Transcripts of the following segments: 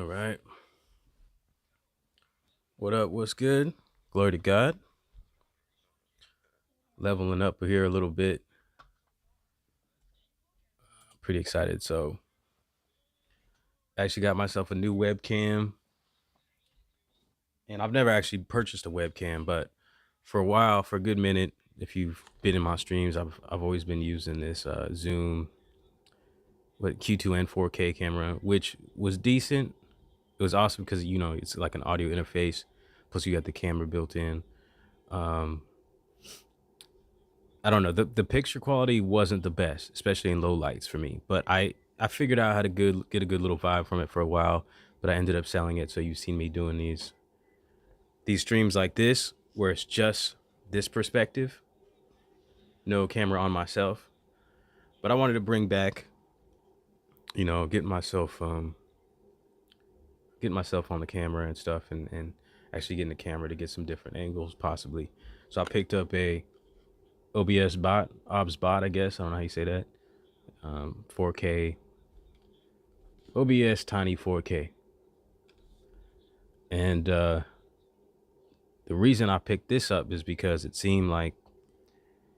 All right. What up? What's good? Glory to God. Leveling up here a little bit. Pretty excited. So I actually got myself a new webcam. And I've never actually purchased a webcam, but for a while, for a good minute, if you've been in my streams, I've always been using this Zoom Q2 and 4K camera, which was decent. It was awesome because, you know, it's like an audio interface. Plus you got the camera built in. I don't know. The picture quality wasn't the best, especially in low lights for me. But I figured out how to get a good little vibe from it for a while. But I ended up selling it. So you've seen me doing these streams like this, where it's just this perspective, no camera on myself. But I wanted to bring back, you know, get myself on the camera and stuff, and actually getting the camera to get some different angles possibly. So I picked up a OBS bot, I guess. I don't know how you say that. 4K, OBS Tiny 4K. And the reason I picked this up is because it seemed like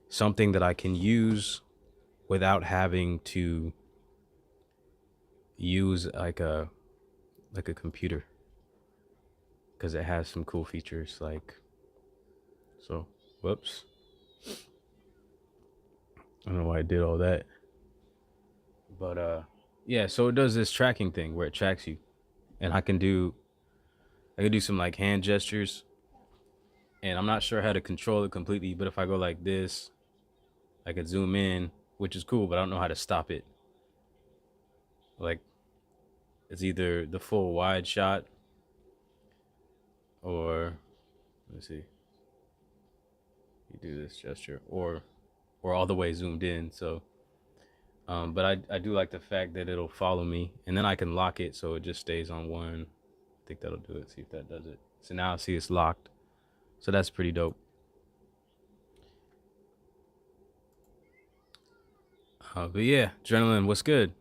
something that I can use without having to use like a computer, because it has some cool features like, so whoops, I don't know why I did all that, but yeah, so it does this tracking thing where it tracks you, and I can do some like hand gestures, and I'm not sure how to control it completely, but if I go like this, I could zoom in, which is cool, but I don't know how to stop it. Like, it's either the full wide shot or, let me see, you do this gesture, or all the way zoomed in. So but I do like the fact that it'll follow me, and then I can lock it so it just stays on one. I think that'll do it. See if that does it. So now I see it's locked, so that's pretty dope. But yeah, Adrenaline, what's good?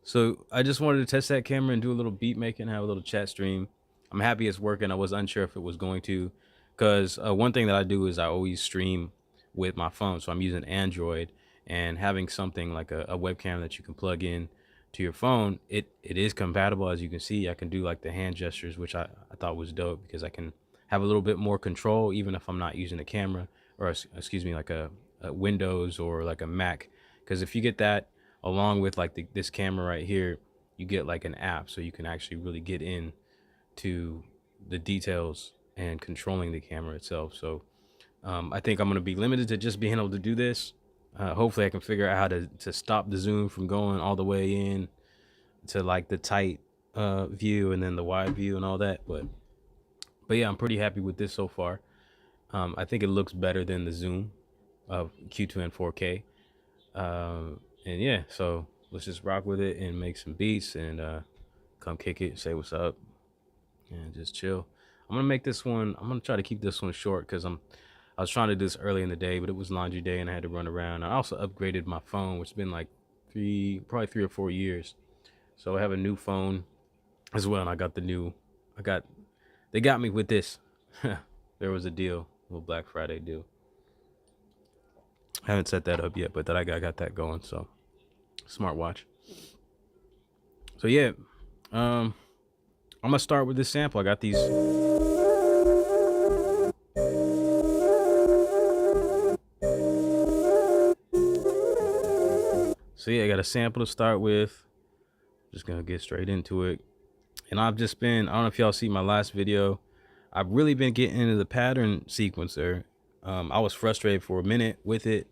So I just wanted to test that camera and do a little beat making, have a little chat stream. I'm happy it's working. I was unsure if it was going to, because one thing that I do is I always stream with my phone. So I'm using Android, and having something like a webcam that you can plug in to your phone, it is compatible. As you can see, I can do like the hand gestures, which I thought was dope, because I can have a little bit more control even if I'm not using a camera, or excuse me, like a Windows or like a Mac. Because if you get that along with like this camera right here, you get like an app, so you can actually really get in to the details and controlling the camera itself. So I think I'm going to be limited to just being able to do this. Hopefully I can figure out how to stop the zoom from going all the way in to like the tight view and then the wide view and all that. But yeah, I'm pretty happy with this so far. I think it looks better than the zoom of Q2 and 4K. And yeah, so let's just rock with it and make some beats, and come kick it, say what's up, and just chill. I'm gonna make this one, I'm gonna try to keep this one short, because I was trying to do this early in the day, but it was laundry day and I had to run around. I also upgraded my phone, which has been like probably 3 or 4 years. So I have a new phone as well, and I got they got me with this. There was a deal, a little Black Friday deal. I haven't set that up yet, but I got that going. So smartwatch. So yeah, I'm gonna start with this sample. I got these. So yeah, I got a sample to start with. Just gonna get straight into it. And I've just been, I don't know if y'all see my last video, I've really been getting into the pattern sequencer. I was frustrated for a minute with it.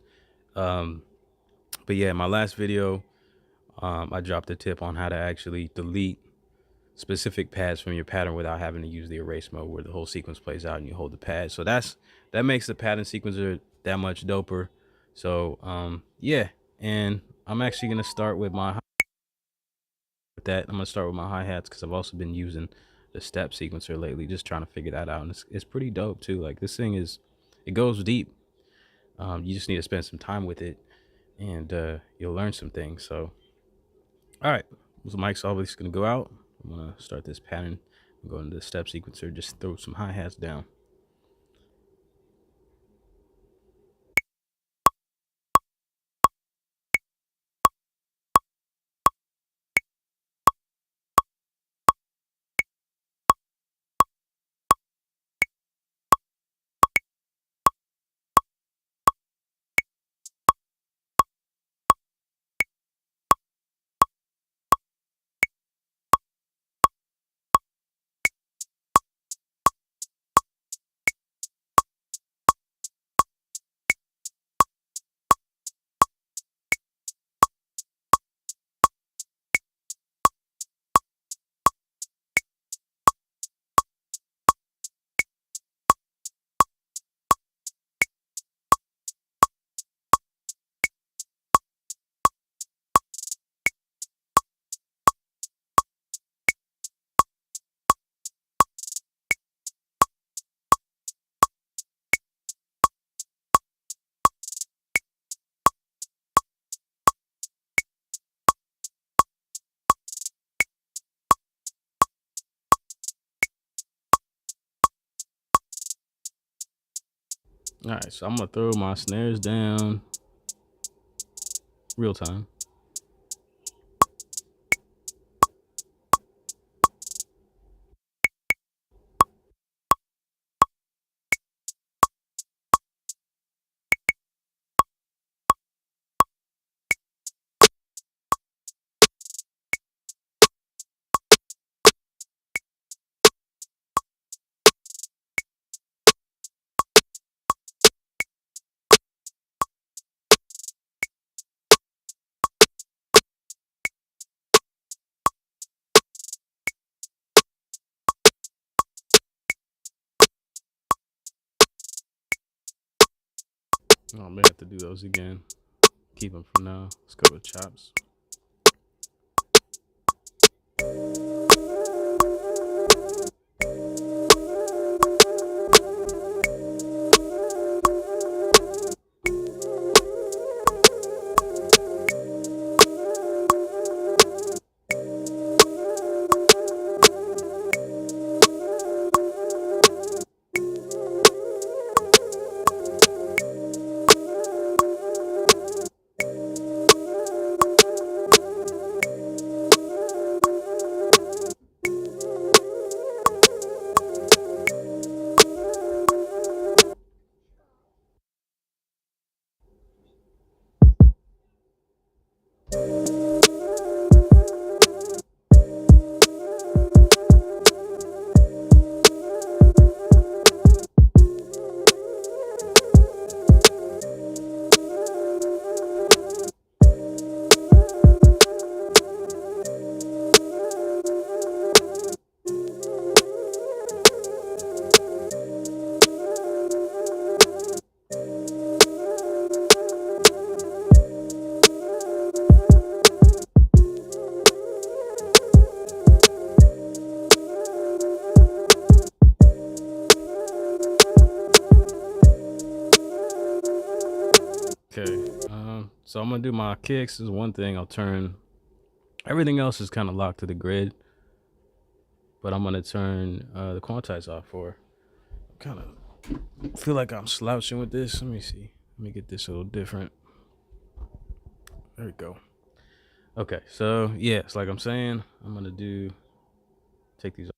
But yeah, my last video, I dropped a tip on how to actually delete specific pads from your pattern without having to use the erase mode, where the whole sequence plays out and you hold the pad. So that makes the pattern sequencer that much doper. So yeah, and I'm actually gonna start with my I'm gonna start with my hi-hats, because I've also been using the step sequencer lately, just trying to figure that out, and it's pretty dope too. Like, this thing it goes deep. You just need to spend some time with it, and you'll learn some things. So all right, So the mic's always gonna go out. I'm gonna start this pattern and go into the step sequencer, just throw some hi-hats down. All right, so I'm gonna throw my snares down real time. Oh, I may have to do those again. Keep them for now. Let's go with chops. Okay, so I'm gonna do my kicks. This is one thing I'll turn. Everything else is kind of locked to the grid, but I'm gonna turn the quantize off for. Kind of feel like I'm slouching with this. Let me see. Let me get this a little different. There we go. Okay, so yeah, it's like I'm saying, I'm gonna take these.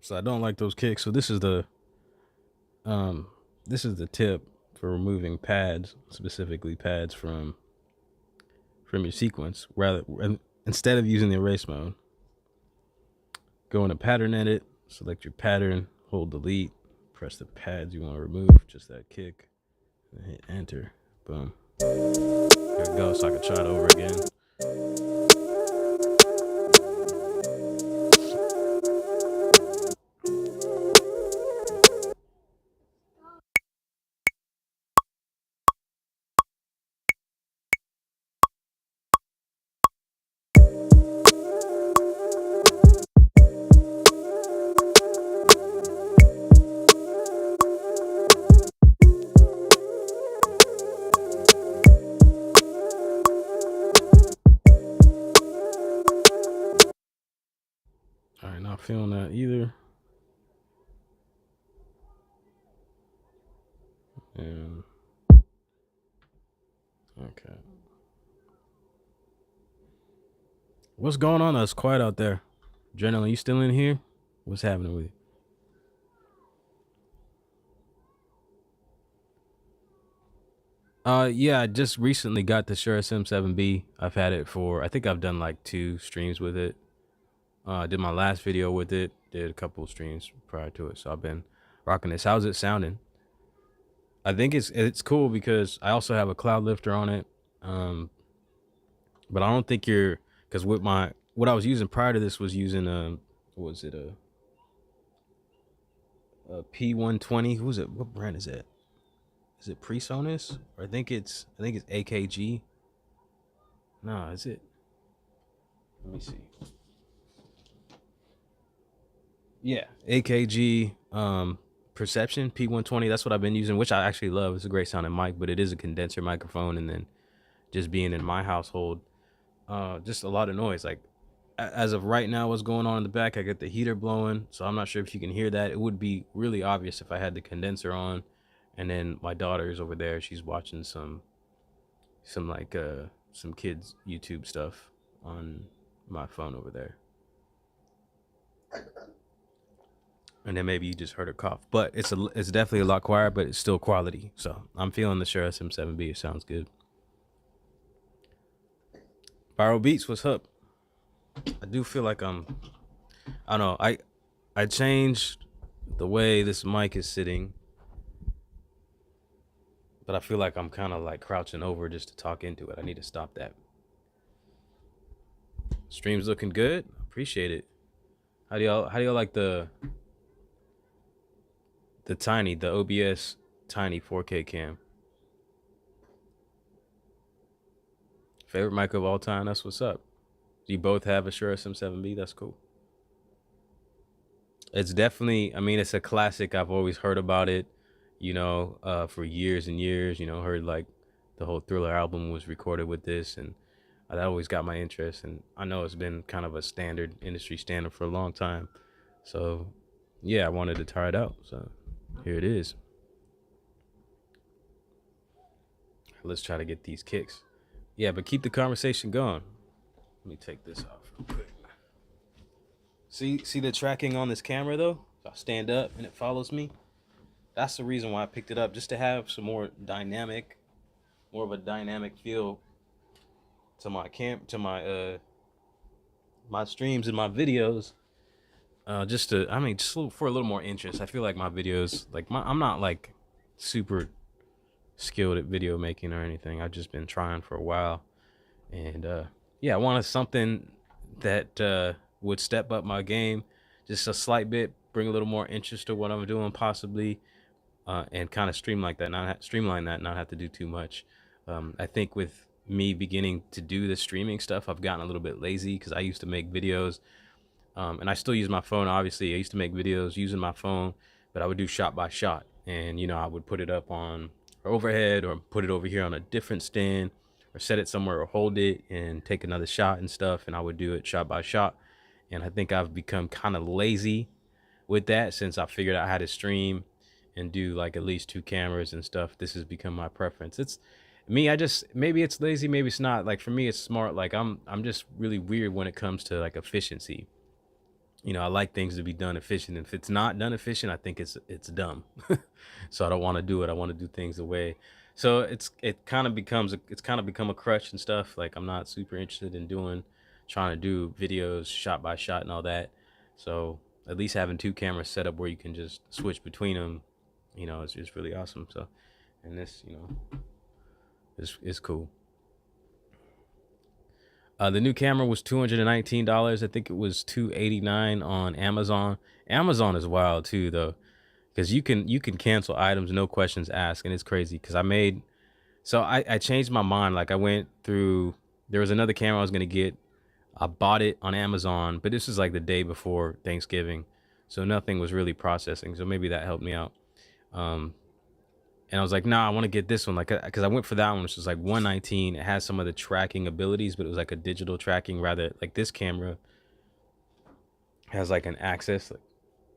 So I don't like those kicks. So this is the tip for removing pads, specifically pads from your sequence. Instead of using the erase mode, go into pattern edit, select your pattern, hold delete, press the pads you want to remove, just that kick, and hit enter. Boom. There we go. So I can try it over again. All right, not feeling that either. And okay. What's going on? It's quiet out there. Adrenaline, you still in here? What's happening with you? Yeah, I just recently got the Shure SM7B. I've had it for, I think I've done like 2 streams with it. I did my last video with it. Did a couple streams prior to it, so I've been rocking this. How's it sounding? I think it's cool because I also have a cloud lifter on it. But I don't think you're, because with what I was using prior to this was using what was it, a P120? Who's it? What brand is that? Is it PreSonus? Or I think it's AKG. No, is it? Let me see. Yeah, AKG Perception P120. That's what I've been using, which I actually love. It's a great sounding mic, but it is a condenser microphone, and then just being in my household, just a lot of noise. Like as of right now, what's going on in the back, I get the heater blowing, so I'm not sure if you can hear that. It would be really obvious if I had the condenser on, and then my daughter is over there. She's watching some kids YouTube stuff on my phone over there. And then maybe you just heard her cough, but it's definitely a lot quieter, but it's still quality. So I'm feeling the Shure SM7B. It sounds good. Viral Beats, what's up? I do feel like I don't know. I changed the way this mic is sitting, but I feel like I'm kind of like crouching over just to talk into it. I need to stop that. Stream's looking good. Appreciate it. How do y'all like the OBS tiny 4K cam? Favorite mic of all time? That's what's up. Do you both have a Shure SM7B? That's cool. It's definitely, I mean, it's a classic. I've always heard about it, for years and years, heard like the whole Thriller album was recorded with this, and that always got my interest. And I know it's been kind of a industry standard for a long time. So yeah, I wanted to try it out. So here it is. Let's try to get these kicks. Yeah, but keep the conversation going. Let me take this off real quick. See the tracking on this camera though? So I stand up and it follows me. That's the reason why I picked it up, just to have some more of a dynamic feel to my streams and my videos. Just for a little more interest. I feel like my videos, I'm not like super skilled at video making or anything. I've just been trying for a while, and yeah, I wanted something that would step up my game just a slight bit, bring a little more interest to what I'm doing, possibly, and kind of streamline that, not have to do too much. I think with me beginning to do the streaming stuff, I've gotten a little bit lazy because I used to make videos, and I still use my phone. Obviously, I used to make videos using my phone, but I would do shot by shot, and I would put it up on overhead or put it over here on a different stand, or set it somewhere or hold it and take another shot and stuff, and I would do it shot by shot. And I think I've become kind of lazy with that since I figured out how to stream and do like at least 2 cameras and stuff. This has become my preference. It's me. Maybe it's lazy, maybe it's not. Like for me, it's smart. Like I'm just really weird when it comes to like efficiency. I like things to be done efficient. If it's not done efficient, I think it's dumb. So I don't want to do it. I want to do things the way. So it's kind of become a crutch and stuff. Like I'm not super interested in trying to do videos shot by shot and all that. So at least having 2 cameras set up where you can just switch between them, it's just really awesome. So, and this, is cool. The new camera was $219. I think it was $289 on Amazon. Amazon is wild too, though, because you can cancel items, no questions asked, and it's crazy. Because I changed my mind. Like I went through. There was another camera I was gonna get. I bought it on Amazon, but this is like the day before Thanksgiving, so nothing was really processing. So maybe that helped me out. And I was like, nah, I want to get this one, like, because I went for that one, which was like $119. It has some of the tracking abilities, but it was like a digital tracking rather. Like this camera has like an axis. Like,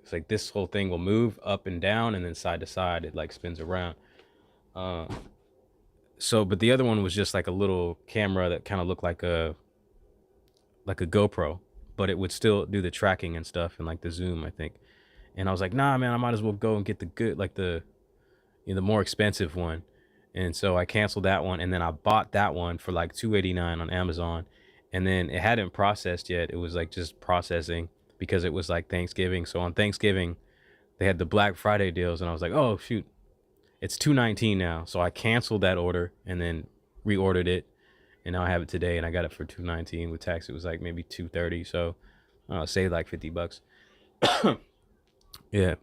it's like this whole thing will move up and down, and then side to side, it like spins around. So, but the other one was just like a little camera that kind of looked like a GoPro, but it would still do the tracking and stuff and like the zoom, I think. And I was like, nah, man, I might as well go and get the good, like the more expensive one. And so I canceled that one, and then I bought that one for like $289 on Amazon, and then it hadn't processed yet. It was like just processing because it was like Thanksgiving. So on Thanksgiving they had the Black Friday deals, and I was like, oh shoot, it's $219 now. So I canceled that order and then reordered it, and now I have it today, and I got it for $219. With tax it was like maybe $230. So saved like $50. Yeah.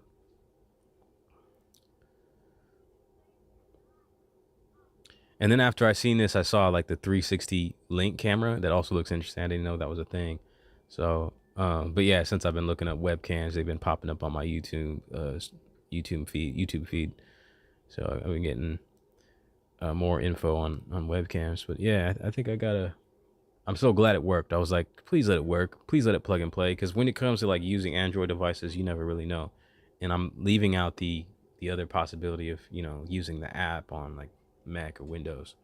And then after I seen this, I saw like the 360 link camera that also looks interesting. I didn't know that was a thing. So, but yeah, since I've been looking up webcams, they've been popping up on my YouTube feed. So I've been getting more info on webcams. But yeah, I think I'm so glad it worked. I was like, please let it work. Please let it plug and play. Because when it comes to like using Android devices, you never really know. And I'm leaving out the other possibility of, using the app on like Mac or Windows.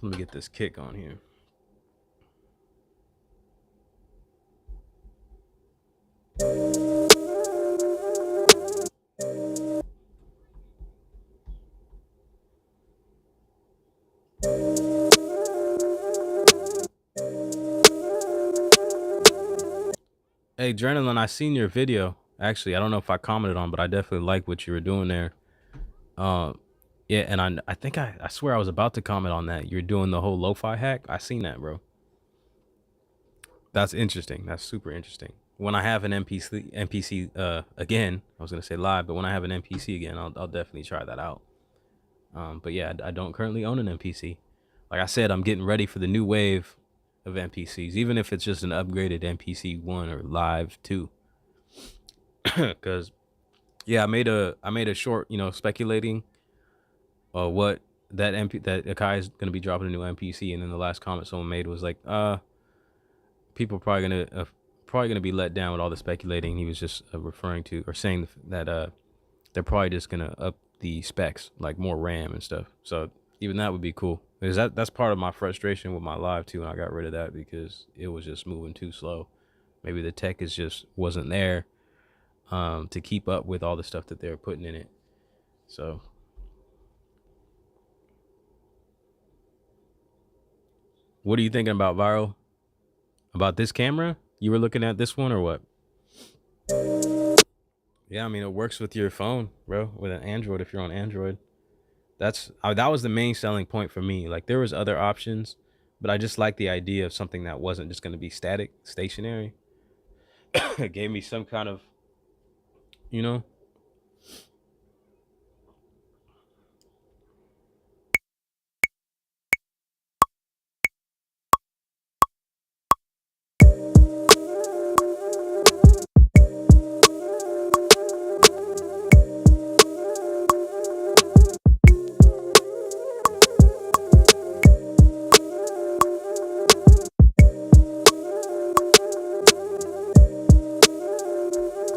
Let me get this kick on here. Hey, Adrenaline, I seen your video. Actually, I don't know if I commented on, but I definitely like what you were doing there. Yeah, and I think I swear I was about to comment on that. You're doing the whole lo-fi hack. I seen that, bro. That's interesting. That's super interesting. When I have an MPC again, I was gonna say live, but when I have an MPC again, I'll definitely try that out. But yeah, I don't currently own an MPC. Like I said, I'm getting ready for the new wave of MPCs, even if it's just an upgraded MPC ONE or Live 2. Because yeah, I made a short, speculating what that Akai is gonna be dropping a new MPC, and then the last comment someone made was like, people are probably gonna be let down with all the speculating. He was just referring to or saying that they're probably just gonna up the specs, like more RAM and stuff. So even that would be cool. Because that's part of my frustration with my Live 2, and I got rid of that because it was just moving too slow. Maybe the tech wasn't there to keep up with all the stuff that they're putting in it. So what are you thinking about, Viral? About this camera? You were looking at this one or what? Yeah, I mean, it works with your phone, bro, with an Android if you're on Android. That was the main selling point for me. Like there was other options, but I just like the idea of something that wasn't just going to be stationary. It gave me some kind of, you know.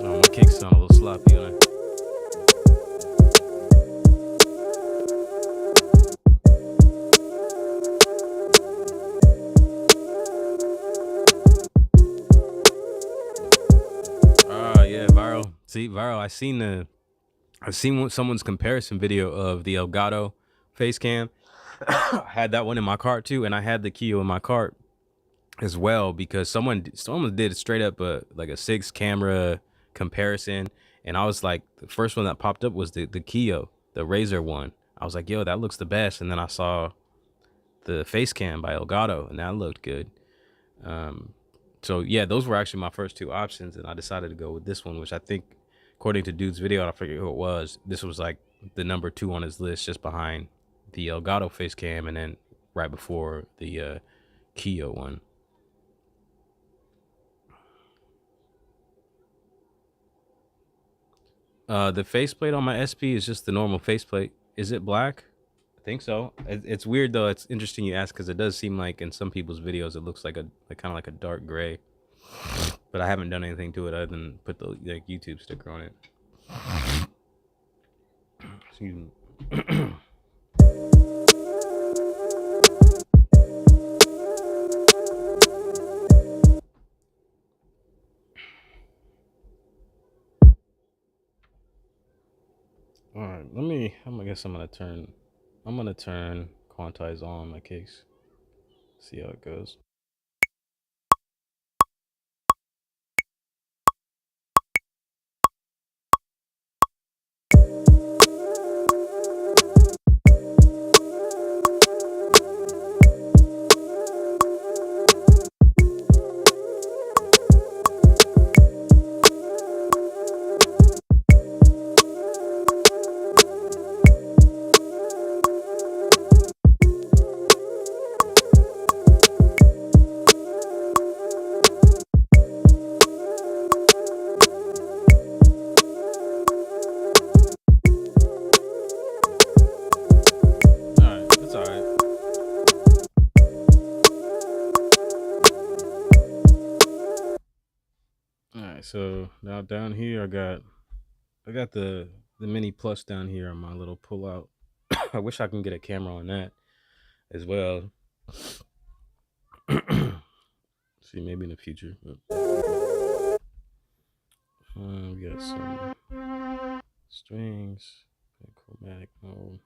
Oh, my kick sound a little sloppy on it. Yeah, Viral. See, Viral, I seen someone's comparison video of the Elgato face cam. I had that one in my cart too, and I had the KEY in my cart as well because someone did straight up like a 6 camera comparison, and I was like, the first one that popped up was the KEY, the Razer one. I was like, yo, that looks the best, and then I saw the face cam by Elgato, and that looked good. So yeah, those were actually my first two options, and I decided to go with this one, which I think, according to Dude's video, I forget who it was, this was like the number 2 on his list, just behind the Elgato face cam, and then right before the KEY one. The faceplate on my SP is just the normal faceplate. Is it black? I think so. It's weird though. It's interesting you ask, because it does seem like in some people's videos it looks like a kind of like a dark gray. But I haven't done anything to it other than put the like YouTube sticker on it. Excuse me. All right, I guess I'm gonna turn quantize on my case. See how it goes. So now down here I got the mini plus down here on my little pull out. I wish I can get a camera on that as well. See, maybe in the future. We got some strings, chromatic mode.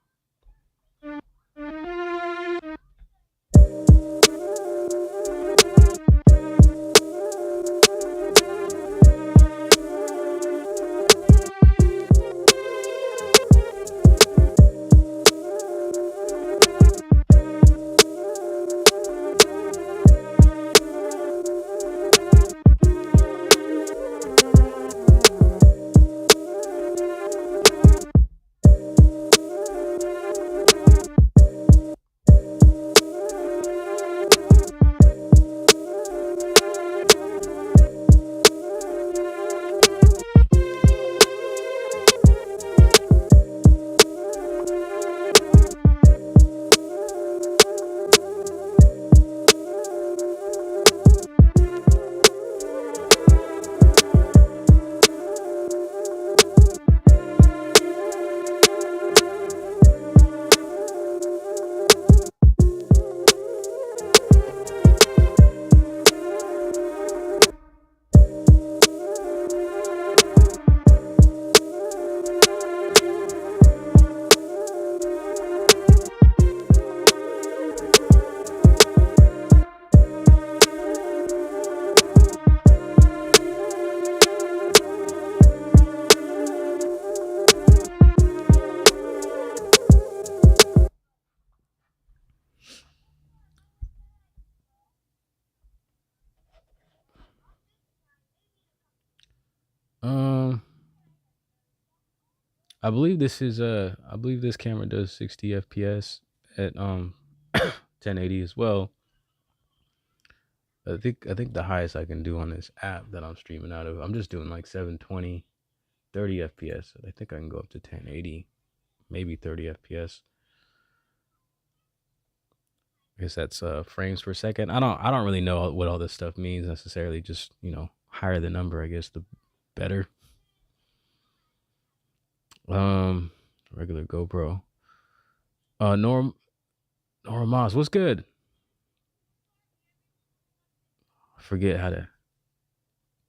I believe this camera does 60 FPS at 1080 as well. I think the highest I can do on this app that I'm streaming out of, I'm just doing like 720, 30 FPS. I think I can go up to 1080, maybe 30 FPS. I guess that's frames per second. I don't really know what all this stuff means necessarily. Just, you know, higher the number, I guess, the better. Regular GoPro. Norm Moss, what's good? I forget how to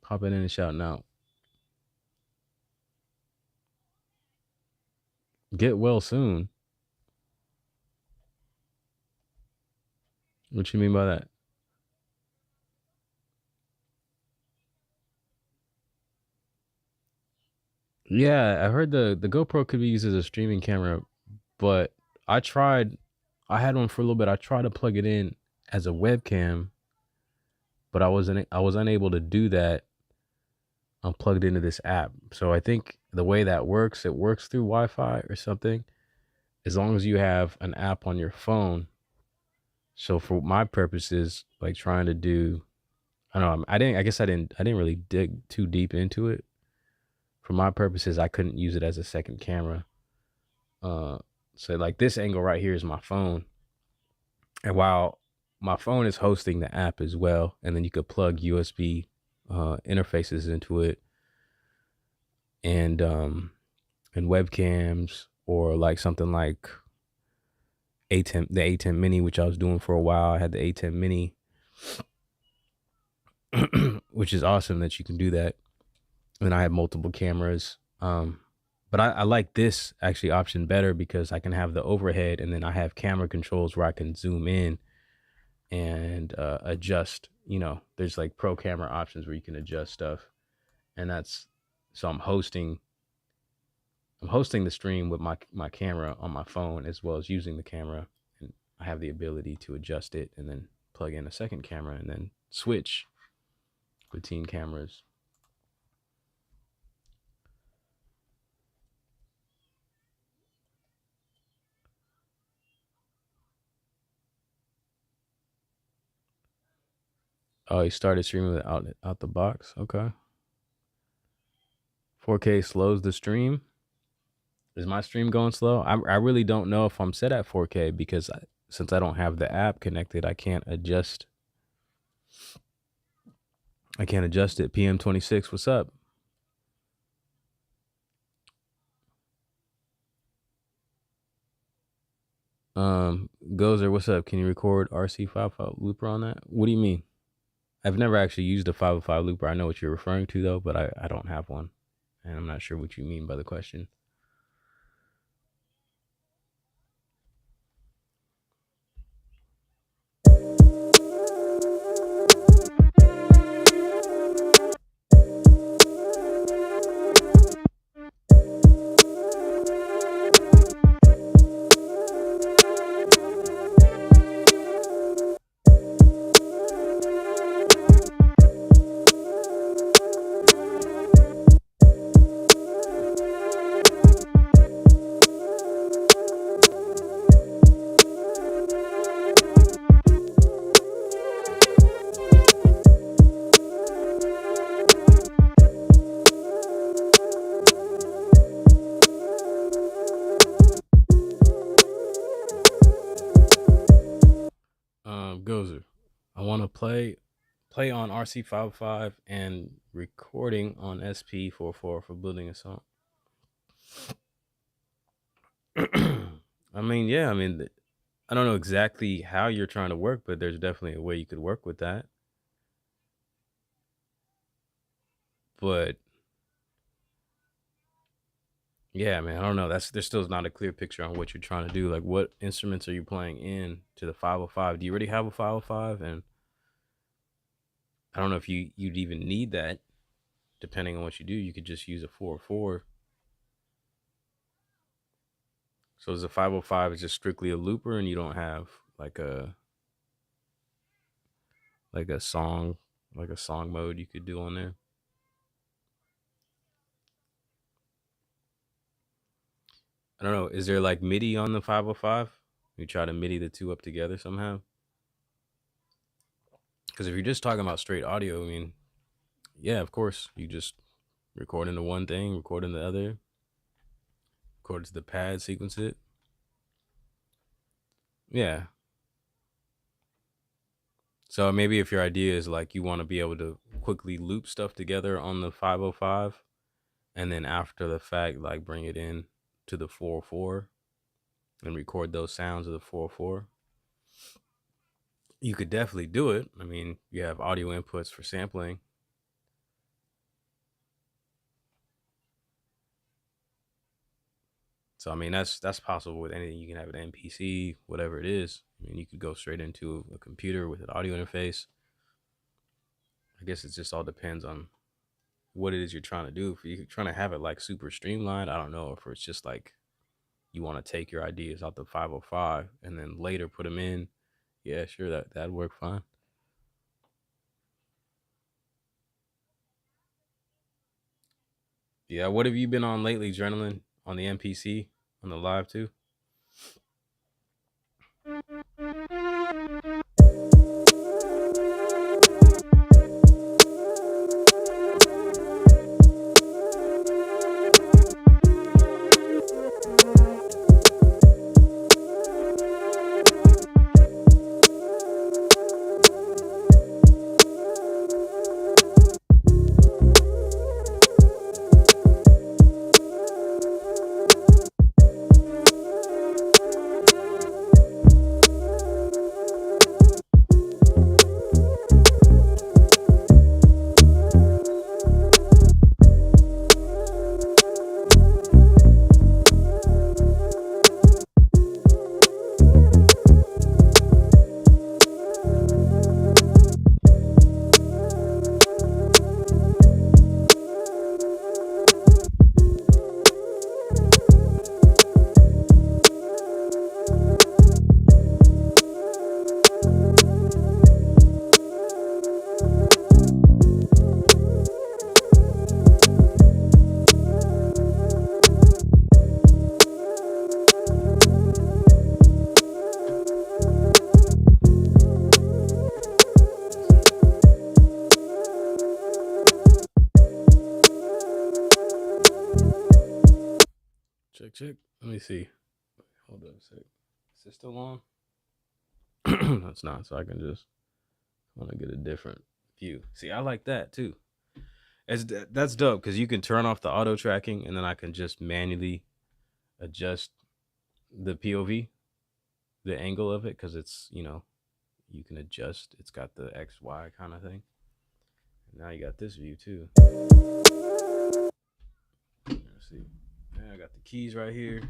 pop in and shouting out. Get well soon. What you mean by that? Yeah, I heard the GoPro could be used as a streaming camera, but I tried I had one for a little bit. I tried to plug it in as a webcam, but I was unable to do that. I'm plugged into this app. So I think the way that works, it works through Wi-Fi or something. As long as you have an app on your phone. So for my purposes, like trying to do, I don't know, I guess I didn't really dig too deep into it. For my purposes, I couldn't use it as a second camera. So like this angle right here is my phone. And while my phone is hosting the app as well, and then you could plug USB interfaces into it, and webcams, or like something like the A10 Mini, which I was doing for a while. I had the A10 Mini, which is awesome that you can do that. And I have multiple cameras. But I like this actually option better because I can have the overhead, and then I have camera controls where I can zoom in and adjust. You know, there's like pro camera options where you can adjust stuff, and so I'm hosting the stream with my camera on my phone, as well as using the camera, and I have the ability to adjust it and then plug in a second camera and then switch between cameras. Oh, he started streaming without out the box. Okay. 4K slows the stream. Is my stream going slow? I really don't know if I'm set at 4K because since I don't have the app connected, I can't adjust. it. PM26, what's up? Gozer, what's up? Can you record RC55 looper on that? What do you mean? I've never actually used a 505 looper. I know what you're referring to though, but I don't have one, and I'm not sure what you mean by the question. Gozer, I want to play on RC55 and recording on SP-404 for building a song. I mean, yeah, I mean, I don't know exactly how you're trying to work, but there's definitely a way you could work with that. But yeah, man, I don't know. There's still not a clear picture on what you're trying to do. Like, what instruments are you playing in to the 505? Do you already have a 505? And I don't know if you'd even need that. Depending on what you do, you could just use a 404. So is the 505 is just strictly a looper, and you don't have like a song mode you could do on there? I don't know. Is there like MIDI on the 505? You try to MIDI the two up together somehow? Because if you're just talking about straight audio, I mean, yeah, of course, you just record into one thing, record in the other, record to the pad, sequence it. Yeah. So maybe if your idea is like you want to be able to quickly loop stuff together on the 505, and then after the fact, like bring it in to the 404 and record those sounds of the 404, you could definitely do it. I mean, you have audio inputs for sampling. So I mean, that's possible with anything. You can have an MPC, whatever it is. I mean, you could go straight into a computer with an audio interface. I guess it just all depends on what it is you're trying to do. If you're trying to have it like super streamlined, I don't know if it's just like you want to take your ideas out the 505 and then later put them in, yeah, sure, that'd work fine. Yeah, what have you been on lately, Adrenaline? On the MPC, on the live too? Check. Let me see. Hold up a sec. Is it still on? No, it's not. So I can just want to get a different view. See, I like that too. That's dope because you can turn off the auto tracking and then I can just manually adjust the POV, the angle of it, because it's, you can adjust. It's got the XY kind of thing. And now you got this view too. Let's see. I got the keys right here.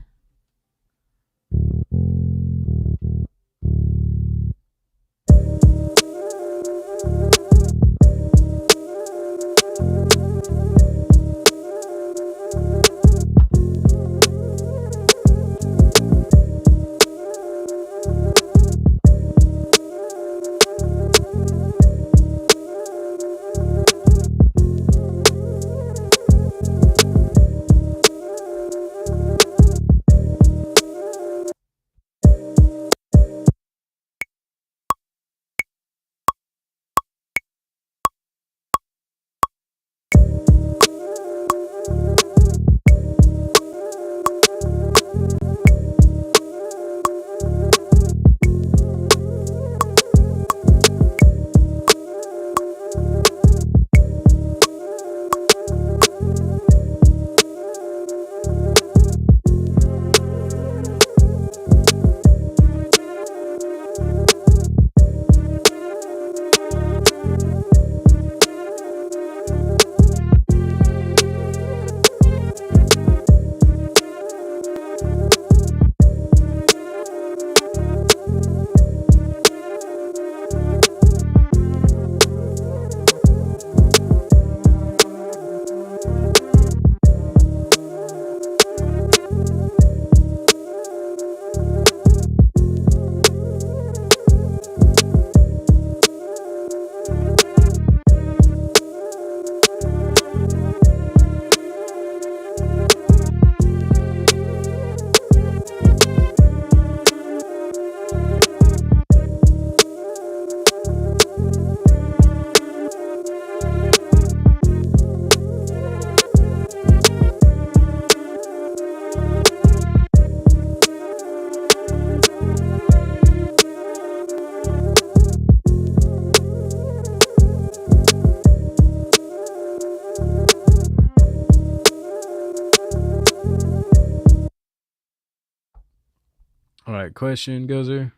All right, question, Gozer.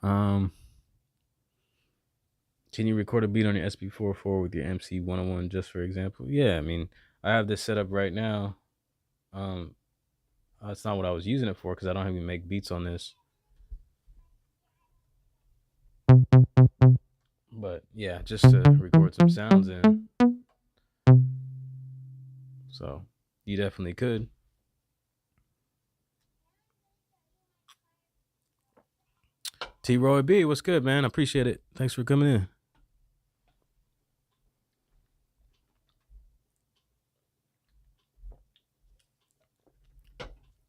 Can you record a beat on your SP-404 with your MC-101 just for example? Yeah, I mean, I have this set up right now. That's not what I was using it for because I don't even make beats on this. But yeah, just to record some sounds in. So you definitely could. T-Roy B, what's good, man? I appreciate it. Thanks for coming in.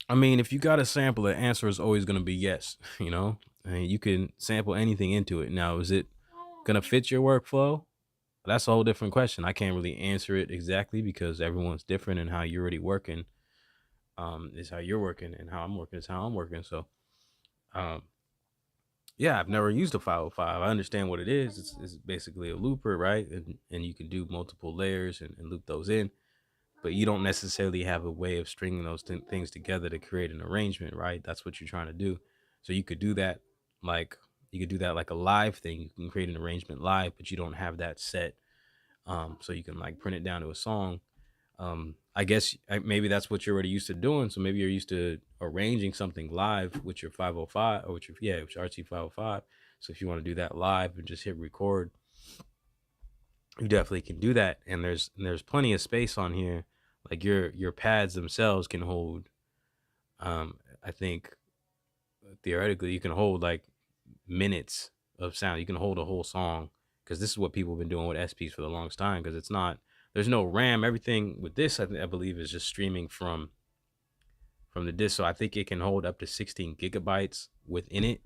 I mean, if you got a sample, the answer is always going to be yes, you know? I mean, you can sample anything into it. Now, is it going to fit your workflow? That's a whole different question. I can't really answer it exactly because everyone's different, and how you're already working is how you're working, and how I'm working is how I'm working. So, um, yeah, I've never used a 505. I understand what it is. It's basically a looper, right? And you can do multiple layers and loop those in, but you don't necessarily have a way of stringing those things together to create an arrangement, right? That's what you're trying to do. So you could do that like a live thing. You can create an arrangement live, but you don't have that set. So you can like print it down to a song. I guess maybe that's what you're already used to doing. So maybe you're used to arranging something live with your 505 or with your RT 505. So if you want to do that live and just hit record, you definitely can do that. And there's plenty of space on here. Like your pads themselves can hold, I think theoretically you can hold like minutes of sound. You can hold a whole song, because this is what people have been doing with SPs for the longest time, because there's no RAM. Everything with this, I believe, is just streaming from the disk. So I think it can hold up to 16 gigabytes within it.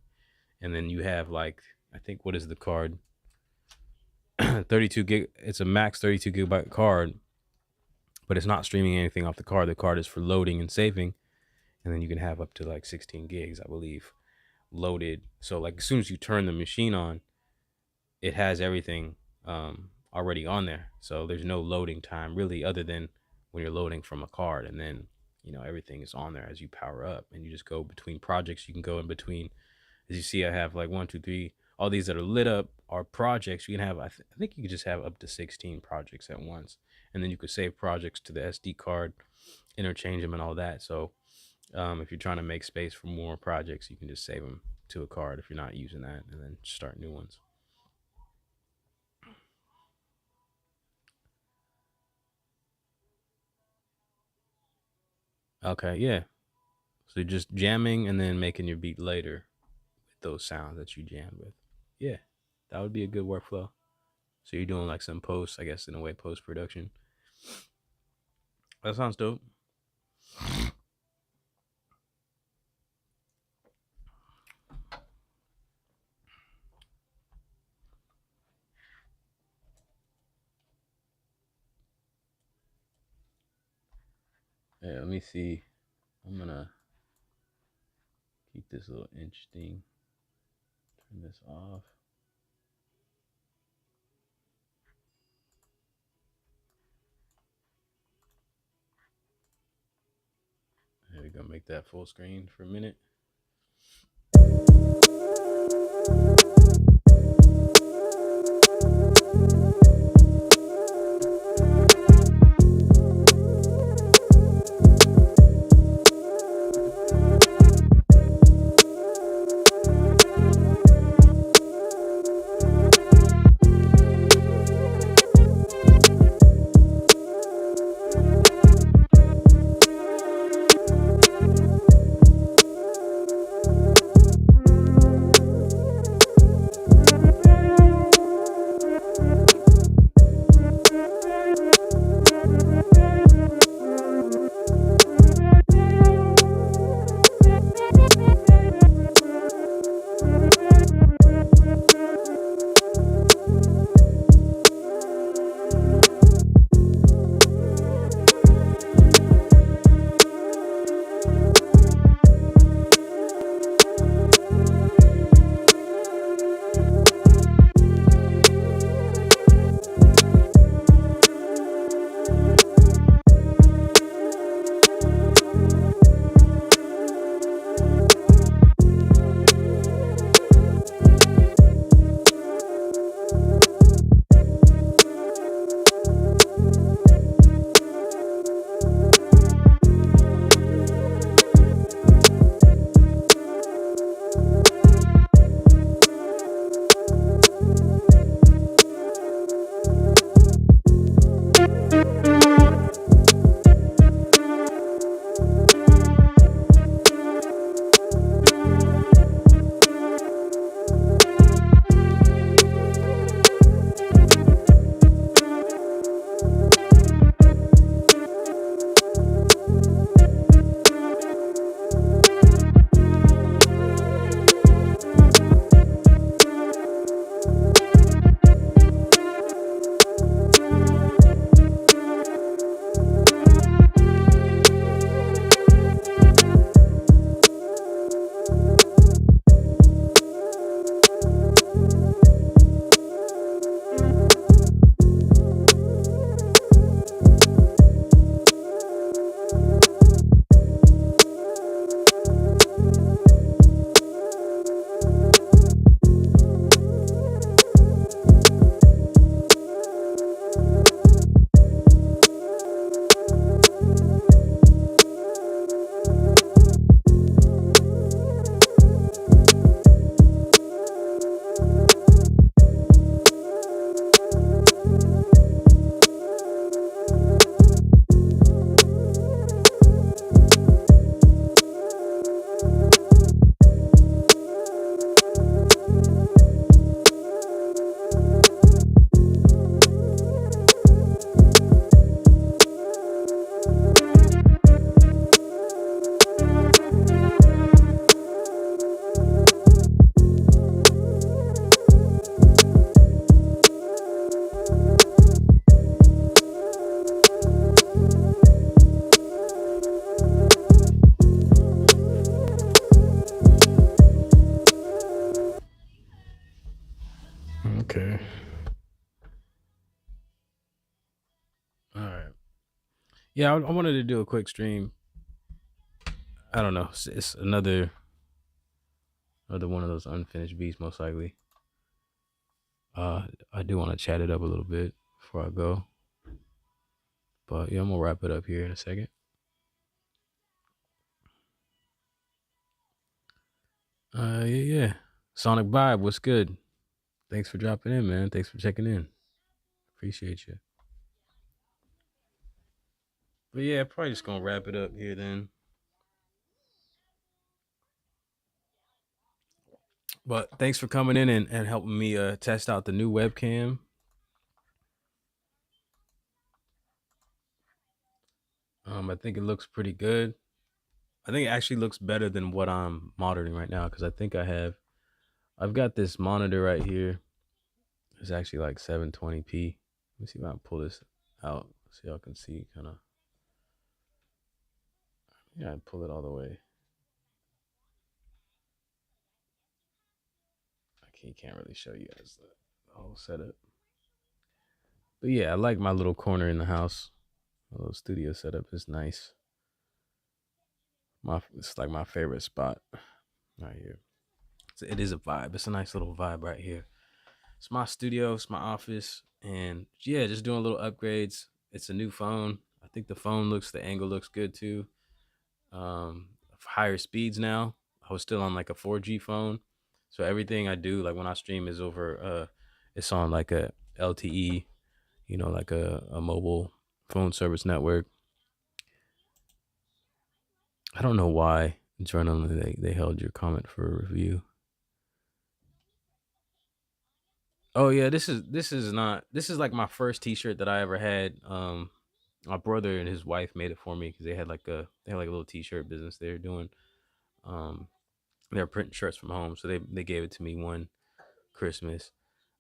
And then you have like, I think, what is the card? 32 gig. It's a max 32 gigabyte card, but it's not streaming anything off the card. The card is for loading and saving. And then you can have up to like 16 gigs, I believe, loaded. So like as soon as you turn the machine on, it has everything already on there. So there's no loading time really, other than when you're loading from a card. And then, you know, everything is on there as you power up, and you just go between projects. You can go in between. As you see, I have like 1, 2, 3, all these that are lit up are projects. You can have, I think you could just have up to 16 projects at once. And then you could save projects to the SD card, interchange them and all that. So if you're trying to make space for more projects, you can just save them to a card if you're not using that, and then start new ones. Okay, yeah. So you're just jamming and then making your beat later with those sounds that you jammed with. Yeah, that would be a good workflow. So you're doing like some post, I guess, in a way, post production. That sounds dope. Yeah, let me see. I'm gonna keep this a little interesting. Turn this off. There we go. Make that full screen for a minute. Yeah, I wanted to do a quick stream. I don't know. It's another one of those unfinished beats, most likely. I do want to chat it up a little bit before I go. But yeah, I'm gonna wrap it up here in a second. Yeah. Sonic Vibe, what's good? Thanks for dropping in, man. Thanks for checking in. Appreciate you. But yeah, probably just gonna wrap it up here then. But thanks for coming in and helping me test out the new webcam. I think it looks pretty good. I think it actually looks better than what I'm monitoring right now, because I think I've got this monitor right here. It's actually like 720p. Let me see if I can pull this out so y'all can see kind of. Yeah, I pull it all the way. Can't really show you guys the whole setup. But yeah, I like my little corner in the house. My little studio setup is nice. It's like my favorite spot right here. So it is a vibe. It's a nice little vibe right here. It's my studio. It's my office. And yeah, just doing little upgrades. It's a new phone. I think the angle looks good too. Higher speeds now. I was still on like a 4G phone. So everything I do, like when I stream, is over, it's on like a LTE, like a mobile phone service network. I don't know why, Journal, they held your comment for a review. Oh yeah, this is like my first t-shirt that I ever had. My brother and his wife made it for me because they had like a little t-shirt business they were doing. They're printing shirts from home, so they gave it to me one Christmas.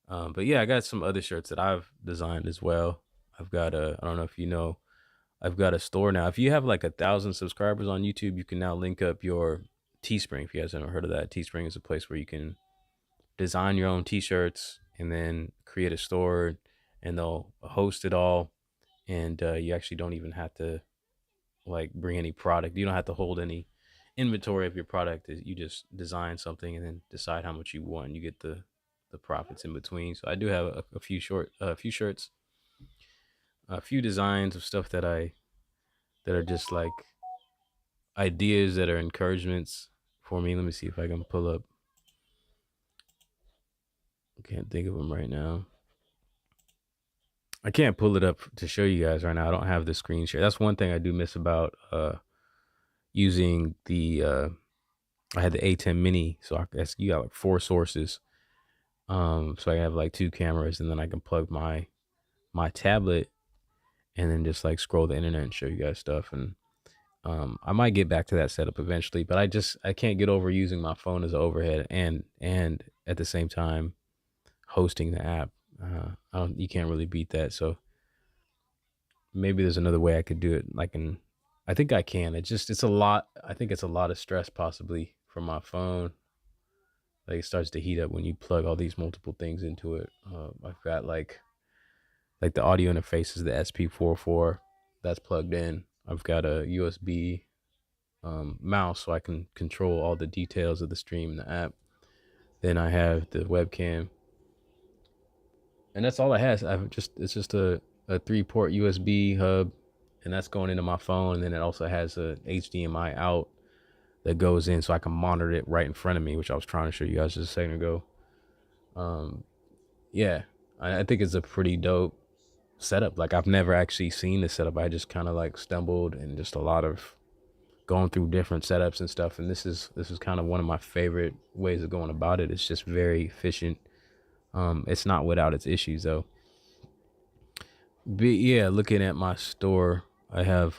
But yeah, I got some other shirts that I've designed as well. I've got I don't know if you know, I've got a store now. If you have like 1,000 subscribers on YouTube, you can now link up your Teespring. If you guys haven't heard of that, Teespring is a place where you can design your own t-shirts and then create a store, and they'll host it all. And you actually don't even have to like bring any product. You don't have to hold any inventory of your product. You just design something and then decide how much you want. You get the profits in between. So I do have a few shirts, a few designs of stuff that are just like ideas that are encouragements for me. Let me see if I can pull up. I can't think of them right now. I can't pull it up to show you guys right now. I don't have the screen share. That's one thing I do miss about using the I had the A10 mini, so I guess you got like 4 sources. So I have like 2 cameras, and then I can plug my tablet and then just like scroll the internet and show you guys stuff. And I might get back to that setup eventually, but I can't get over using my phone as an overhead and at the same time hosting the app. You can't really beat that. So maybe there's another way I could do it. I think I can. It's a lot. I think it's a lot of stress possibly from my phone. Like it starts to heat up when you plug all these multiple things into it. I've got like the audio interface is the SP-404 that's plugged in. I've got a USB mouse so I can control all the details of the stream in the app. Then I have the webcam, and that's all it has. It's just a 3-port USB hub, and that's going into my phone. And then it also has a HDMI out that goes in so I can monitor it right in front of me, which I was trying to show you guys just a second ago. Yeah, I think it's a pretty dope setup. Like I've never actually seen this setup. I just kind of like stumbled and just a lot of going through different setups and stuff. And this is kind of one of my favorite ways of going about it. It's just very efficient. It's not without its issues though. But yeah, looking at my store, I have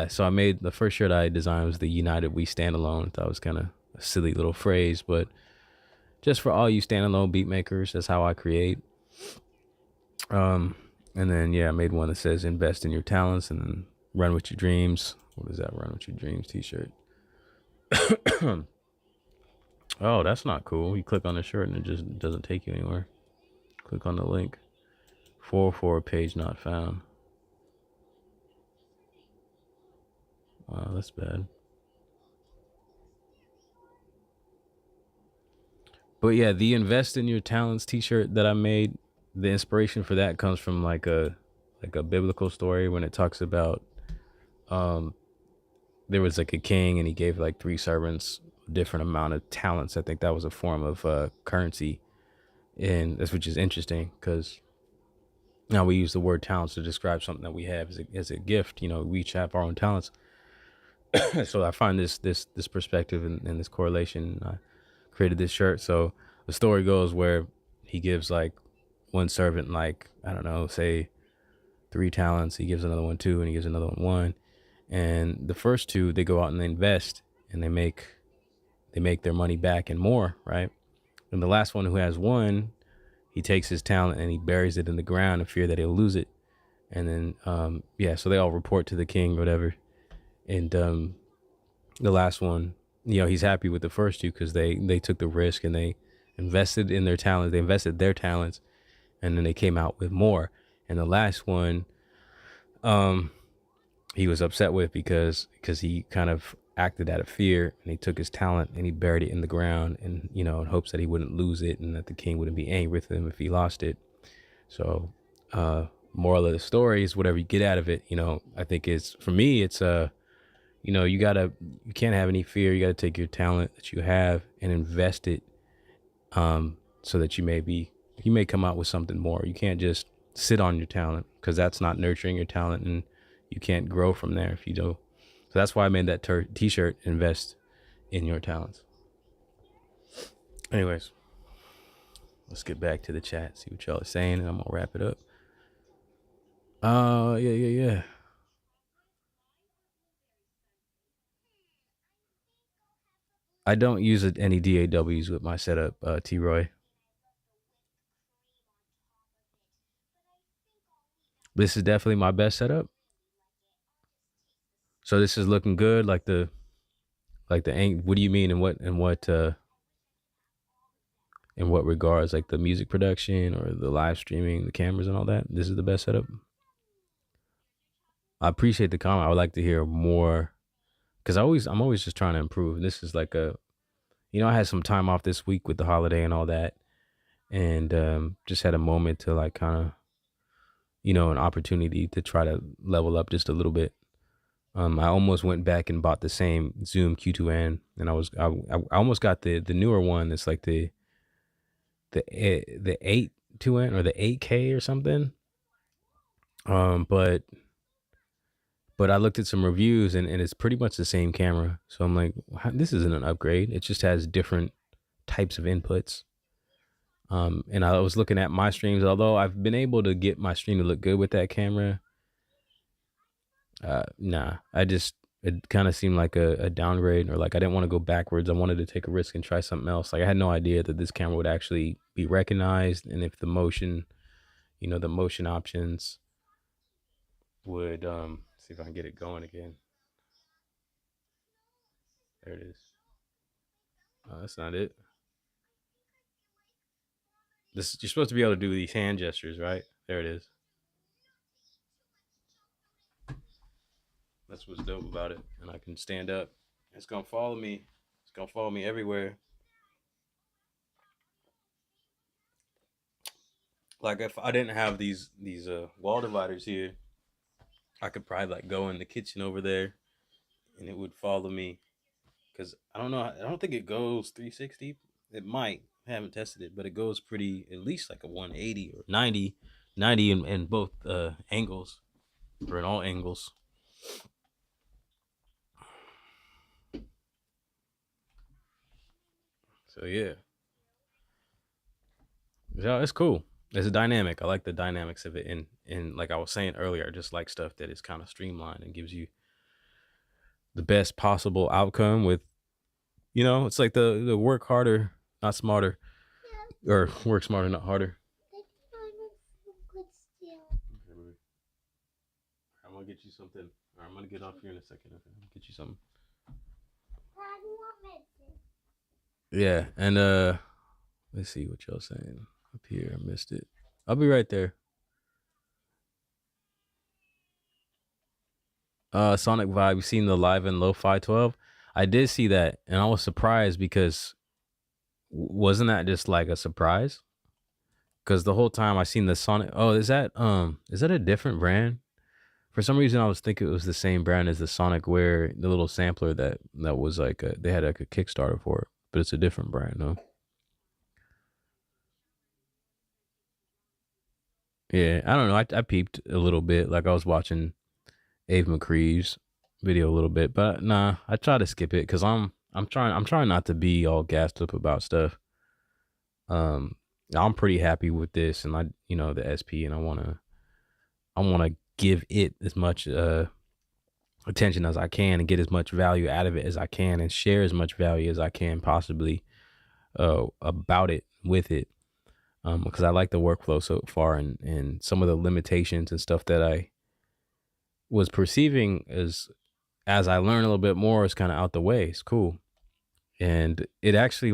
so I made the first shirt I designed was the United We Standalone. That was kind of a silly little phrase, but just for all you standalone beat makers, that's how I create. And then I made one that says invest in your talents and then run with your dreams. What is that? Run with your dreams t-shirt. Oh, that's not cool. You click on the shirt and it just doesn't take you anywhere. Click on the link. 404 page not found. Wow, that's bad. But yeah, the Invest in Your Talents t-shirt that I made, the inspiration for that comes from like a biblical story when it talks about there was like a king and he gave like 3 servants different amount of talents. I think that was a form of currency, and that's, which is interesting because now we use the word talents to describe something that we have as a gift. You know, we each have our own talents. So I find this perspective and this correlation. I created this shirt. So the story goes where he gives like one servant, like, I don't know, say 3 talents. He gives another one 2, and he gives another one 1. And the first 2, they go out and they invest, and they make their money back and more, right? And the last one, who has 1, he takes his talent and he buries it in the ground in fear that he'll lose it. And then yeah, so they all report to the king or whatever. And the last one, you know, he's happy with the first 2 because they took the risk and they invested in their talents. They invested their talents, and then they came out with more. And the last one, he was upset with because he kind of acted out of fear, and he took his talent and he buried it in the ground, and, you know, in hopes that he wouldn't lose it and that the king wouldn't be angry with him if he lost it. So moral of the story is whatever you get out of it, you know, I think is, for me, it's you know, you can't have any fear. You gotta take your talent that you have and invest it, so that you may come out with something more. You can't just sit on your talent, because that's not nurturing your talent, and you can't grow from there if you do. So that's why I made that t-shirt, Invest in Your Talents. Anyways, let's get back to the chat, see what y'all are saying, and I'm gonna wrap it up. Yeah. I don't use any DAWs with my setup, T-Roy. This is definitely my best setup. So this is looking good, like the what do you mean, in what regards, like the music production or the live streaming, the cameras and all that? This is the best setup. I appreciate the comment. I would like to hear more, because I'm always just trying to improve. This is like you know, I had some time off this week with the holiday and all that, and just had a moment to like kind of, you know, an opportunity to try to level up just a little bit. I almost went back and bought the same Zoom Q2N, and I almost got the newer one that's like the 8 2N or the 8K or something. But I looked at some reviews, and it's pretty much the same camera. So I'm like, this isn't an upgrade. It just has different types of inputs. And I was looking at my streams, although I've been able to get my stream to look good with that camera. Nah, it kind of seemed like a downgrade, or like I didn't want to go backwards. I wanted to take a risk and try something else. Like I had no idea that this camera would actually be recognized, and if the motion, you know, the motion options would, see if I can get it going again. There it is. Oh, that's not it. You're supposed to be able to do these hand gestures, right? There it is. That's what's dope about it. And I can stand up. It's gonna follow me. It's gonna follow me everywhere. Like if I didn't have these wall dividers here, I could probably like go in the kitchen over there, and it would follow me. Cause I don't know. I don't think it goes 360. It might. I haven't tested it, but it goes pretty, at least like a 180 or 90 in both angles, or in all angles. So yeah, it's cool. It's a dynamic. I like the dynamics of it, and like I was saying earlier, I just like stuff that is kind of streamlined and gives you the best possible outcome. With, you know, it's like the work harder, not smarter, or work smarter, not harder. I'm gonna get you something. I'm gonna get off here in a second. Okay, I'll get you something. Yeah, and let's see what y'all saying up here. I missed it. I'll be right there. Sonic Vibe. You seen the Live and Lo-Fi 12? I did see that, and I was surprised because wasn't that just like a surprise? Because the whole time I seen the Sonic. Oh, is that a different brand? For some reason, I was thinking it was the same brand as the Sonic Wear, the little sampler that was like they had like a Kickstarter for it, but it's a different brand, no? Yeah, I don't know. I peeped a little bit, like I was watching Ave McCree's video a little bit, but nah, I try to skip it because I'm trying not to be all gassed up about stuff. Um, I'm pretty happy with this, and the SP, and I wanna give it as much attention as I can and get as much value out of it as I can and share as much value as I can possibly about it with it. Because I like the workflow so far, and some of the limitations and stuff that I was perceiving as I learn a little bit more is kind of out the way. It's cool. And it actually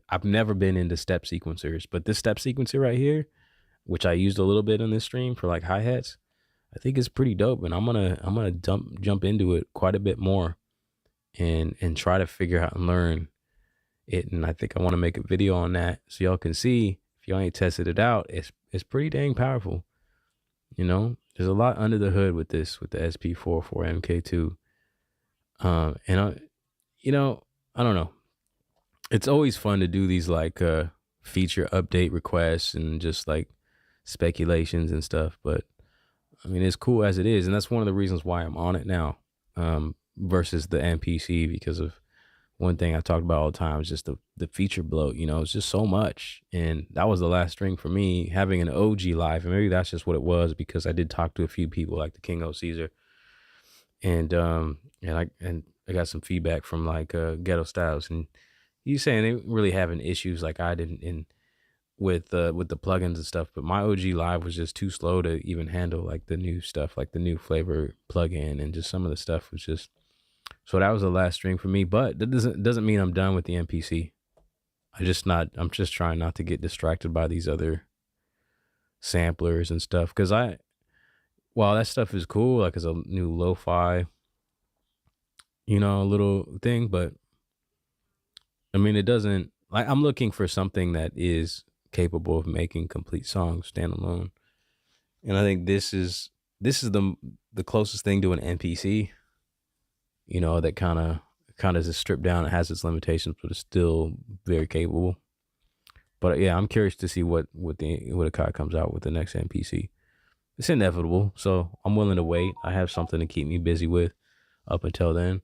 I've never been into step sequencers, but this step sequencer right here, which I used a little bit in this stream for like hi-hats, I think it's pretty dope. And I'm gonna jump into it quite a bit more and try to figure out and learn it. And I think I want to make a video on that so y'all can see, if y'all ain't tested it out, it's pretty dang powerful. There's a lot under the hood with this, with the SP-404 MK2. And I don't know. It's always fun to do these like feature update requests and just like speculations and stuff. But I mean, it's cool as it is, and that's one of the reasons why I'm on it now, versus the MPC, because of one thing I talked about all the time is just the feature bloat. It's just so much, and that was the last string for me, having an OG live, and maybe that's just what it was, because I did talk to a few people like the King O Caesar, and I got some feedback from like Ghetto Styles, and he's saying they really having issues like I didn't with the plugins and stuff, but my OG live was just too slow to even handle like the new stuff, like the new flavor plugin, and just some of the stuff was just. So that was the last string for me, but that doesn't mean I'm done with the MPC. I'm just trying not to get distracted by these other samplers and stuff, because while that stuff is cool, like it's a new lo-fi, little thing, but I mean, it doesn't, like, I'm looking for something that is capable of making complete songs standalone. And I think this is the closest thing to an MPC, that kind of is stripped down. It has its limitations, but it's still very capable. But yeah, I'm curious to see what Akai comes out with the next MPC. It's inevitable, so I'm willing to wait. I have something to keep me busy with up until then.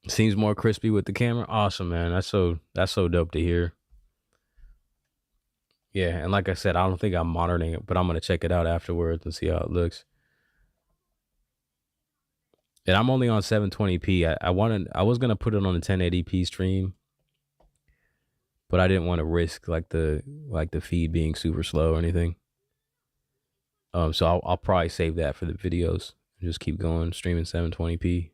Seems more crispy with the camera. Awesome, man. That's so dope to hear. Yeah, and like I said, I don't think I'm monitoring it, but I'm gonna check it out afterwards and see how it looks. And I'm only on 720p. I was gonna put it on a 1080p stream, but I didn't want to risk like the feed being super slow or anything. So I'll probably save that for the videos and just keep going streaming 720p.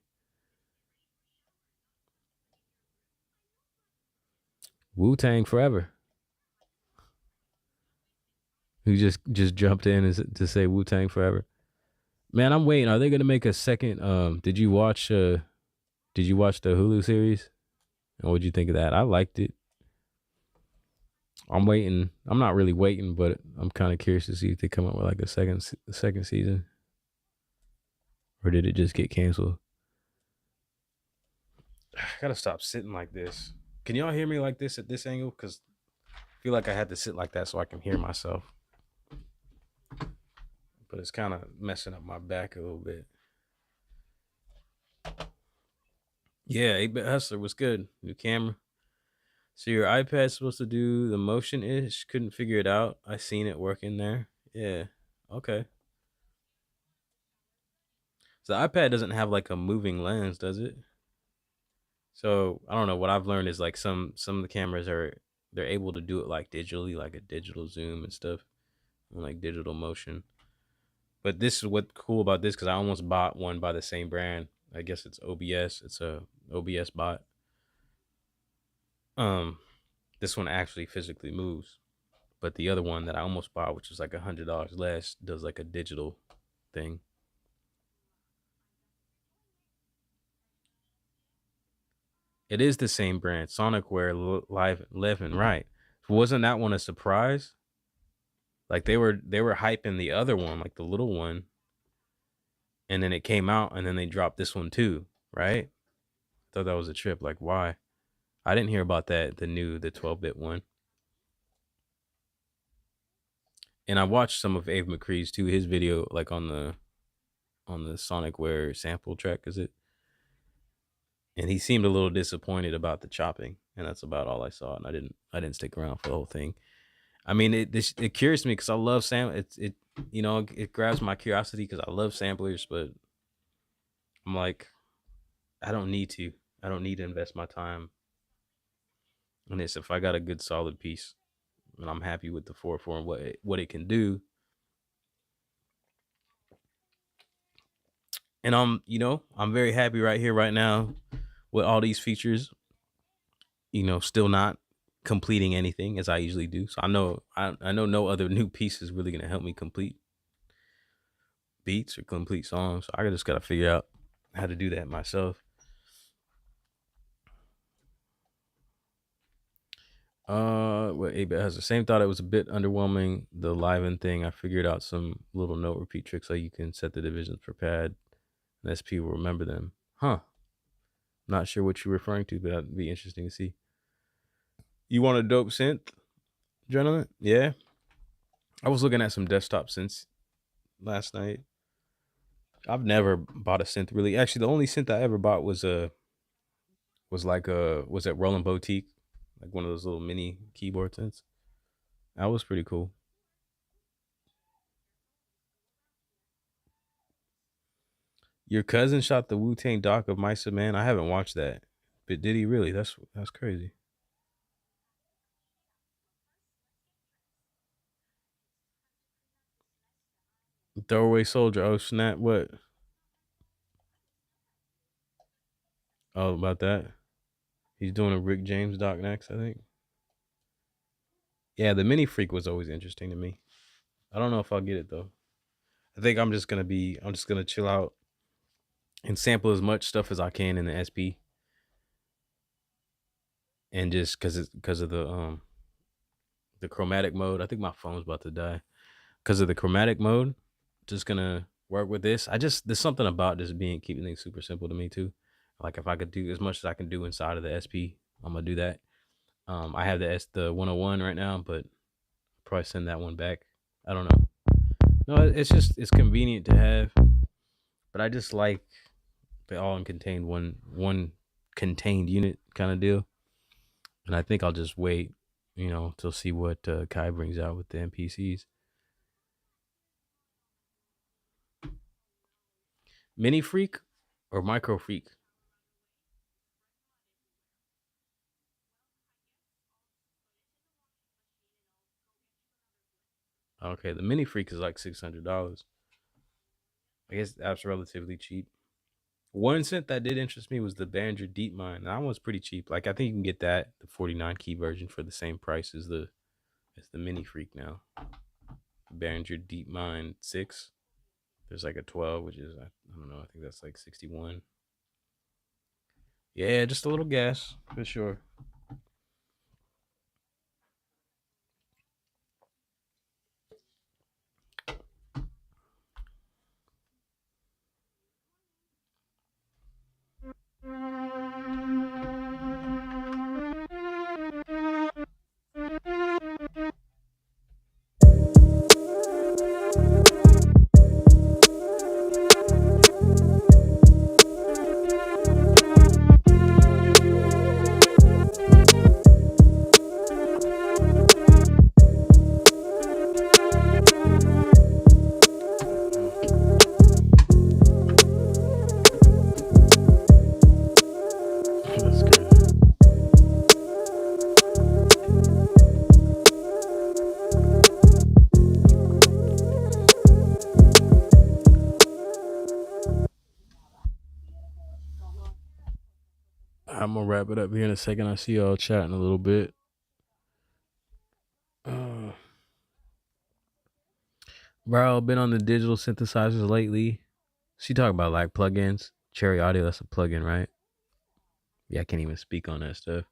Wu-Tang forever. Who just jumped in to say Wu-Tang forever. Man, I'm waiting. Are they gonna make a second? Did you watch the Hulu series? And what'd you think of that? I liked it. I'm waiting. I'm not really waiting, but I'm kind of curious to see if they come up with like a second season, or did it just get canceled? I gotta stop sitting like this. Can y'all hear me like this at this angle? Because I feel like I had to sit like that so I can hear myself. But it's kind of messing up my back a little bit. Yeah, 8-Bit Hustler was good. New camera. So your iPad's supposed to do the motion-ish. Couldn't figure it out. I seen it working there. Yeah. Okay. So the iPad doesn't have like a moving lens, does it? So I don't know. What I've learned is like some of the cameras they're able to do it like digitally, like a digital zoom and stuff, and like digital motion. But this is what's cool about this, because I almost bought one by the same brand. I guess it's OBS. It's a OBS bot. This one actually physically moves, but the other one that I almost bought, which was like $100 less, does like a digital thing. It is the same brand, Sonicware Live 11, right? Wasn't that one a surprise? Like they were hyping the other one, like the little one, and then it came out, and then they dropped this one too, right? I thought that was a trip. Like, why? I didn't hear about that. The 12-bit one. And I watched some of Ave McCree's too. His video, like on the Sonicware sample track, is it? And he seemed a little disappointed about the chopping, and that's about all I saw. And I didn't stick around for the whole thing. I mean, it curious me because I love it it grabs my curiosity because I love samplers, but I'm like, I don't need to invest my time in this. If I got a good solid piece and I'm happy with the 404 and what it can do, and I'm very happy right here right now with all these features, still not completing anything as I usually do. So I know no other new piece is really gonna help me complete beats or complete songs. So I just gotta figure out how to do that myself. It has the same thought. It was a bit underwhelming, the live-in thing. I figured out some little note repeat tricks so you can set the divisions per pad and SP will remember them. Huh. Not sure what you're referring to, but that'd be interesting to see. You want a dope synth, gentlemen? Yeah. I was looking at some desktop synths last night. I've never bought a synth really. Actually, the only synth I ever bought was at Roland Boutique, like one of those little mini keyboard synths. That was pretty cool. Your cousin shot the Wu-Tang doc of Mice of Man. I haven't watched that, but did he really? That's crazy. Throwaway Soldier. Oh snap! What? Oh, about that. He's doing a Rick James doc next, I think. Yeah, the Mini Freak was always interesting to me. I don't know if I'll get it though. I think I'm just gonna chill out and sample as much stuff as I can in the SP, and just because of the chromatic mode. I think my phone's about to die because of the chromatic mode. Just gonna work with this. There's something about this keeping things super simple to me too. Like if I could do as much as I can do inside of the SP, I'm gonna do that. I have the 101 right now, but I'll probably send that one back. I don't know. No, it's convenient to have, but I just like the all contained one contained unit kind of deal. And I think I'll just wait, till see what Kai brings out with the MPCs. Mini Freak or Micro Freak? Okay, the Mini Freak is like $600. I guess that's relatively cheap. One synth that did interest me was the Behringer DeepMind. That one's pretty cheap. Like I think you can get the 49 key version for the same price as the Mini Freak now. Behringer DeepMind 6. There's like a 12, which is I don't know. I think that's like 61. Yeah, just a little gas for sure. I'm gonna wrap it up here in a second. I see y'all chatting a little bit. Bro, been on the digital synthesizers lately. She talking about like plugins. Cherry Audio, that's a plugin, right? Yeah, I can't even speak on that stuff.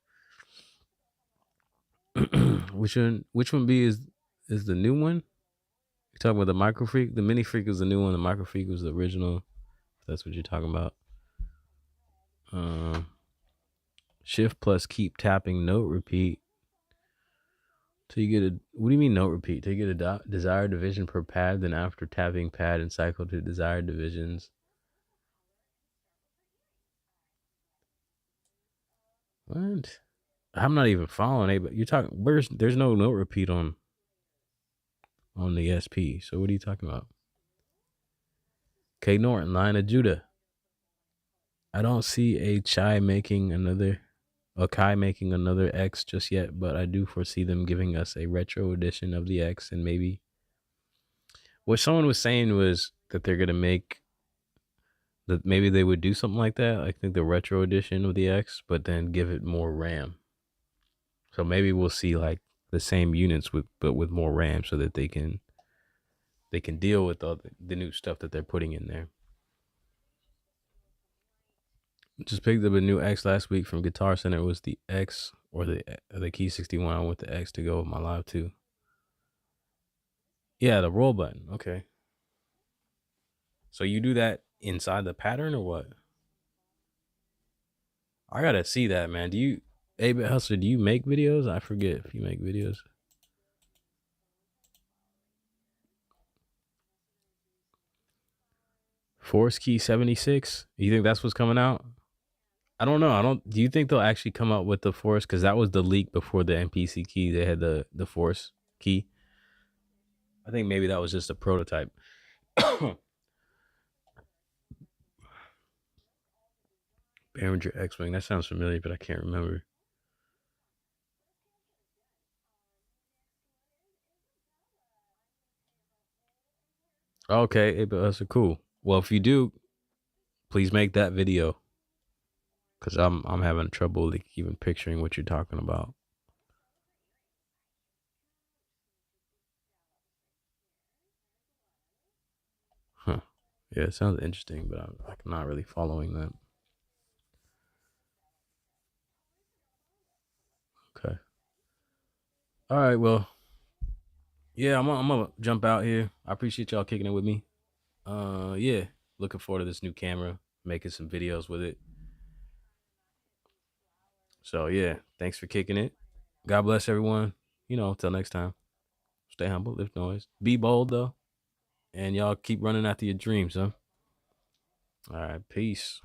Which one B is the new one? You talking about the Micro Freak? The Mini Freak is the new one. The Micro Freak was the original. If that's what you're talking about. Shift plus keep tapping note repeat. Till you get a, what do you mean note repeat? Till you get a desired division per pad, then after tapping pad and cycle to desired divisions. What? I'm not even following it, but you're talking, there's no note repeat on the SP. So what are you talking about? K Norton, Line of Judah. I don't see Akai making another X just yet, but I do foresee them giving us a retro edition of the X, and maybe what someone was saying was that they're gonna make that maybe they would do something like that. I think the retro edition of the X, but then give it more RAM. So maybe we'll see like the same units but with more RAM, so that they can deal with all the new stuff that they're putting in there. Just picked up a new X last week from Guitar Center. It was the X or the Key 61. I went the X to go with my Live 2. Yeah, the roll button. Okay. So you do that inside the pattern or what? I gotta see that, man. Do you, Abe Hustler, do you make videos? I forget if you make videos. Force Key 76. You think that's what's coming out? I don't know. Do you think they'll actually come out with the Force? Because that was the leak before the MPC key. They had the Force key. I think maybe that was just a prototype. Behringer X-Wing. That sounds familiar, but I can't remember. Okay, but that's cool. Well, if you do, please make that video, because I'm having trouble like even picturing what you're talking about. Huh. Yeah, it sounds interesting, but I'm like not really following that. Okay. All right. Well, yeah, I'm gonna jump out here. I appreciate y'all kicking it with me. Yeah, looking forward to this new camera, making some videos with it. So yeah, thanks for kicking it. God bless everyone. You know, till next time. Stay humble, lift noise. Be bold though. And y'all keep running after your dreams, huh? All right, peace.